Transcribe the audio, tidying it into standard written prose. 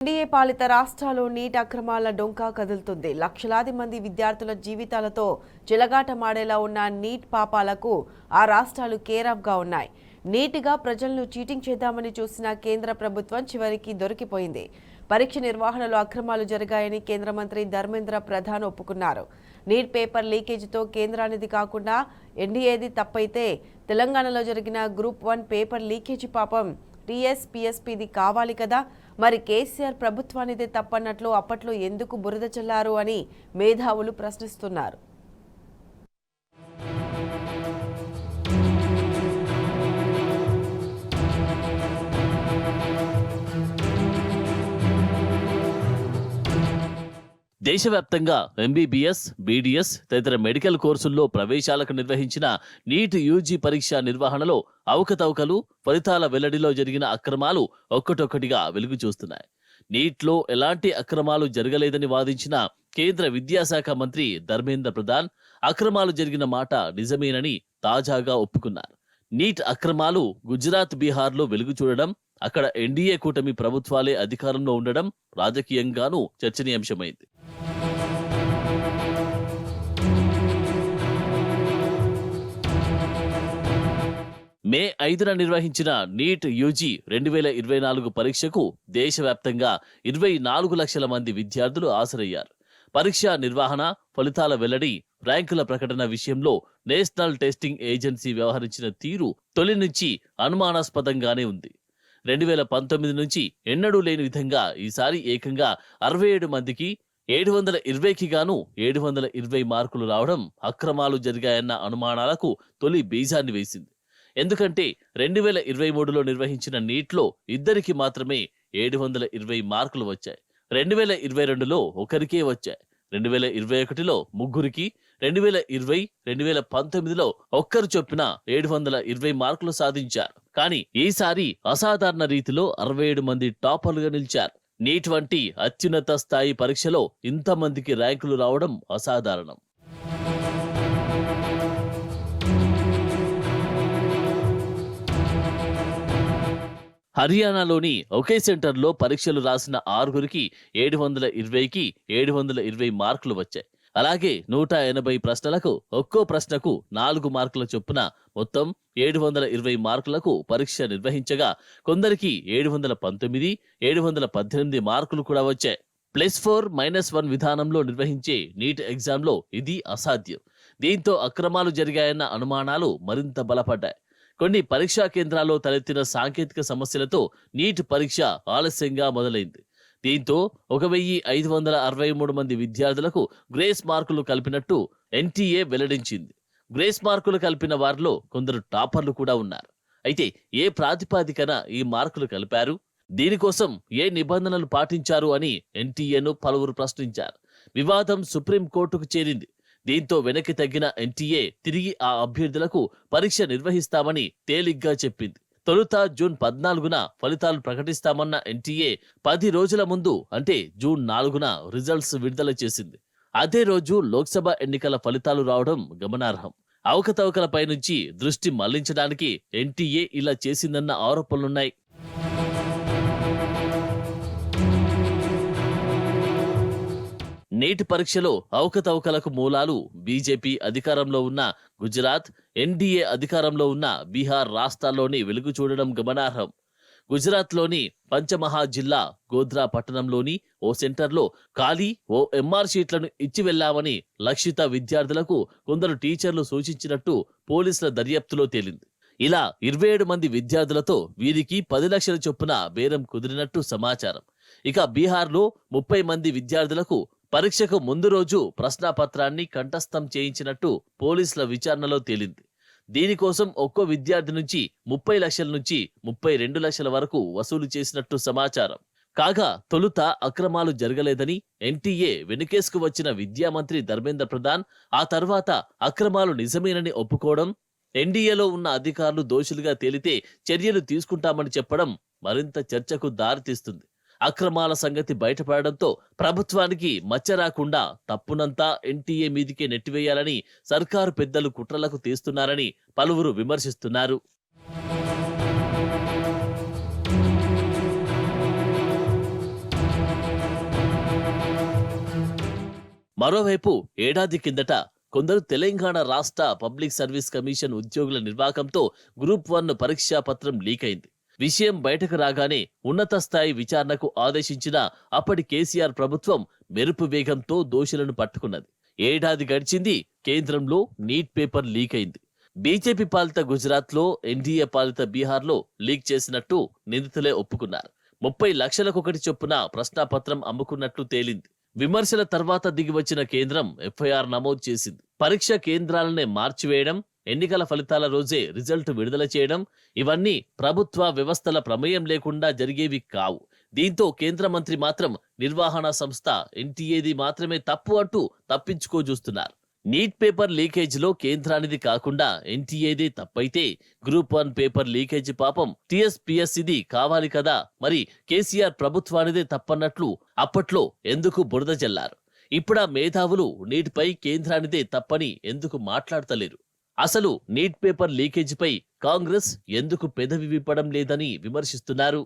NDA పాలిత రాష్ట్రాల్లో neat అక్రమాల డొంక కదులుతుంది. లక్షలాది మంది విద్యార్థుల జీవితాలతో చెలగాటమాడేలా ఉన్న నీట్ పాపాలకు ఆ రాష్ట్రాలు కేరాఫ్గా ఉన్నాయి. నీట్గా ప్రజలను చీటింగ్ చేద్దామని చూసిన కేంద్ర ప్రభుత్వం చివరికి దొరికిపోయింది. పరీక్ష నిర్వహణలో అక్రమాలు జరిగాయని కేంద్ర మంత్రి ధర్మేంద్ర ప్రధాన్ ఒప్పుకున్నారు. నీట్ పేపర్ లీకేజీతో కేంద్రానిది కాకుండా ఎన్డీఏది తప్పైతే తెలంగాణలో జరిగిన గ్రూప్ 1 పేపర్ లీకేజీ పాపం టీఎస్పీఎస్పీది కావాలి కదా. మరి కేసీఆర్ ప్రభుత్వానిదే తప్పన్నట్లు అప్పట్లో ఎందుకు బురద చల్లారు అని మేధావులు ప్రశ్నిస్తున్నారు. దేశవ్యాప్తంగా ఎంబీబీఎస్, బీడీఎస్ తదితర మెడికల్ కోర్సుల్లో ప్రవేశాలకు నిర్వహించిన నీట్ యూజీ పరీక్ష నిర్వహణలో అవకతవకలు, ఫలితాల వెల్లడిలో జరిగిన అక్రమాలు ఒక్కటొక్కటిగా వెలుగు చూస్తున్నాయి. నీట్లో ఎలాంటి అక్రమాలు జరగలేదని వాదించిన కేంద్ర విద్యాశాఖ మంత్రి ధర్మేంద్ర ప్రధాన్ అక్రమాలు జరిగిన మాట నిజమేనని తాజాగా ఒప్పుకున్నారు. నీట్ అక్రమాలు గుజరాత్, బీహార్లో వెలుగు చూడడం, అక్కడ ఎన్డీఏ కూటమి ప్రభుత్వాలే అధికారంలో ఉండడం రాజకీయంగానూ చర్చనీయాంశమైంది. మే 5న నిర్వహించిన నీట్ యూజీ 2024 పరీక్షకు దేశవ్యాప్తంగా 24 లక్షల మంది విద్యార్థులు హాజరయ్యారు. పరీక్ష నిర్వహణ, ఫలితాల వెల్లడి, ర్యాంకుల ప్రకటన విషయంలో నేషనల్ టెస్టింగ్ ఏజెన్సీ వ్యవహరించిన తీరు తొలి నుంచి అనుమానాస్పదంగానే ఉంది. 2019 నుంచి ఎన్నడూ లేని విధంగా ఈసారి ఏకంగా 67 మందికి 720కి గాను 720 మార్కులు రావడం అక్రమాలు జరిగాయన్న అనుమానాలకు తొలి బీజాన్ని వేసింది. ఎందుకంటే 2023లో నిర్వహించిన నీట్లో ఇద్దరికి మాత్రమే 720 మార్కులు వచ్చాయి. 2022లో ఒకరికే వచ్చాయి. 2021లో ముగ్గురికి, 2020, 2019లో ఒక్కరు చొప్పున 720 మార్కులు సాధించారు. కానీ ఈసారి అసాధారణ రీతిలో 67 మంది టాపర్లుగా నిలిచారు. నీట్ వంటి అత్యున్నత స్థాయి పరీక్షలో ఇంతమందికి ర్యాంకులు రావడం అసాధారణం. హర్యానాలోని ఒకే సెంటర్లో పరీక్షలు రాసిన 6గురికి 720కి 720 మార్కులు వచ్చాయి. అలాగే 180 ప్రశ్నలకు ఒక్కో ప్రశ్నకు 4 మార్కుల చొప్పున మొత్తం 720 మార్కులకు పరీక్ష నిర్వహించగా కొందరికి 719, 718 మార్కులు కూడా వచ్చాయి. +4, -1 విధానంలో నిర్వహించే నీట్ ఎగ్జామ్లో ఇది అసాధ్యం. దీంతో అక్రమాలు జరిగాయన్న అనుమానాలు మరింత బలపడ్డాయి. కొన్ని పరీక్షా కేంద్రాల్లో తలెత్తిన సాంకేతిక సమస్యలతో నీట్ పరీక్ష ఆలస్యంగా మొదలైంది. దీంతో 1563 మంది విద్యార్థులకు గ్రేస్ మార్కులు కల్పినట్టు ఎన్టీఏ వెల్లడించింది. గ్రేస్ మార్కులు కల్పిన వారిలో కొందరు టాపర్లు కూడా ఉన్నారు. అయితే ఏ ప్రాతిపదికన ఈ మార్కులు కలిపారు, దీనికోసం ఏ నిబంధనలు పాటించారు అని ఎన్టీఏను పలువురు ప్రశ్నించారు. వివాదం సుప్రీంకోర్టుకు చేరింది. దీంతో వెనక్కి తగ్గిన ఎన్టీఏ తిరిగి ఆ అభ్యర్థులకు పరీక్ష నిర్వహిస్తామని తేలిగ్గా చెప్పింది. తొలుత జూన్ 14న ఫలితాలు ప్రకటిస్తామన్న ఎన్టీఏ 10 రోజుల ముందు అంటే జూన్ 4న రిజల్ట్స్ విడుదల చేసింది. అదే రోజు లోక్సభ ఎన్నికల ఫలితాలు రావడం గమనార్హం. అవకతవకలపై నుంచి దృష్టి మళ్లించడానికి ఎన్టీఏ ఇలా చేసిందన్న ఆరోపణలున్నాయి. నీట్ పరీక్షలో అవకతవకలకు మూలాలు బీజేపీ అధికారంలో ఉన్న గుజరాత్, ఎన్డీఏ అధికారంలో ఉన్న బీహార్ రాష్ట్రాల్లోని వెలుగు చూడడం గమనార్హం. గుజరాత్లోని పంచమహా జిల్లా గోధ్రా పట్టణంలోని ఓ సెంటర్లో ఖాళీ ఓ ఎంఆర్ షీట్లను ఇచ్చి వెళ్లామని లక్షిత విద్యార్థులకు కొందరు టీచర్లు సూచించినట్టు పోలీసుల దర్యాప్తులో తేలింది. ఇలా 27 మంది విద్యార్థులతో వీరికి 10 లక్షల చొప్పున బేరం కుదిరినట్టు సమాచారం. ఇక బీహార్లో 30 మంది విద్యార్థులకు పరీక్షకు ముందు రోజు ప్రశ్నాపత్రాన్ని కంఠస్థం చేయించినట్టు పోలీసుల విచారణలో తేలింది. దీనికోసం ఒక్కో విద్యార్థి నుంచి 30 లక్షల నుంచి 32 లక్షల వరకు వసూలు చేసినట్టు సమాచారం. కాగా తొలుత అక్రమాలు జరగలేదని ఎన్టీఏ వెనుకేసుకు వచ్చిన విద్యామంత్రి ధర్మేంద్ర ప్రధాన్ ఆ తర్వాత అక్రమాలు నిజమేనని ఒప్పుకోవడం, ఎన్డీఏలో ఉన్న అధికారులు దోషులుగా తేలితే చర్యలు తీసుకుంటామని చెప్పడం మరింత చర్చకు దారితీస్తుంది. అక్రమాల సంగతి బయటపడడంతో ప్రభుత్వానికి మచ్చ రాకుండా తప్పునంతా ఎన్టీఏ మీదికే నెట్టివేయాలని సర్కారు పెద్దలు కుట్రలకు తీస్తున్నారని పలువురు విమర్శిస్తున్నారు. మరోవైపు ఏడాది కిందట కొందరు తెలంగాణ రాష్ట్ర పబ్లిక్ సర్వీస్ కమిషన్ ఉద్యోగుల నిర్వాకంతో గ్రూప్ 1 పరీక్షా పత్రం లీక్ అయింది. విషయం బయటకు రాగానే ఉన్నత స్థాయి విచారణకు ఆదేశించిన అప్పటి కేసీఆర్ ప్రభుత్వం మెరుపు వేగంతో దోషులను పట్టుకున్నది. ఏడాది గడిచింది, కేంద్రంలో నీట్ పేపర్ లీక్ అయింది. బీజేపీ పాలిత గుజరాత్లో, ఎన్డీఏ పాలిత బీహార్లో లీక్ చేసినట్టు నిందితులే ఒప్పుకున్నారు. 30 లక్షలకొకటి చొప్పున ప్రశ్నాపత్రం అమ్ముకున్నట్లు తేలింది. విమర్శల తర్వాత దిగివచ్చిన కేంద్రం ఎఫ్ఐఆర్ నమోదు చేసింది. పరీక్ష కేంద్రాలనే మార్చివేయడం, ఎన్నికల ఫలితాల రోజే రిజల్ట్ విడుదల చేయడం, ఇవన్నీ ప్రభుత్వ వ్యవస్థల ప్రమేయం లేకుండా జరిగేవి కావు. దీంతో కేంద్ర మంత్రి మాత్రం నిర్వహణ సంస్థ ఎన్టీఏది మాత్రమే తప్పు అంటూ తప్పించుకోజూస్తున్నారు. నీట్ పేపర్ లీకేజీలో కేంద్రానిది కాకుండా ఎన్టీఏదే తప్పైతే గ్రూప్ 1 పేపర్ లీకేజీ పాపం టీఎస్పీఎస్సీది కావాలి కదా, మరి కేసీఆర్ ప్రభుత్వానిదే తప్పన్నట్లు అప్పట్లో ఎందుకు బురద జల్లారు? ఇప్పుడా మేధావులు నీట్పై కేంద్రానిదే తప్పని ఎందుకు మాట్లాడతలేరు? అసలు నీట్ పేపర్ లీకేజీపై కాంగ్రెస్ ఎందుకు పెదవి విప్పడం లేదని విమర్శిస్తున్నారు.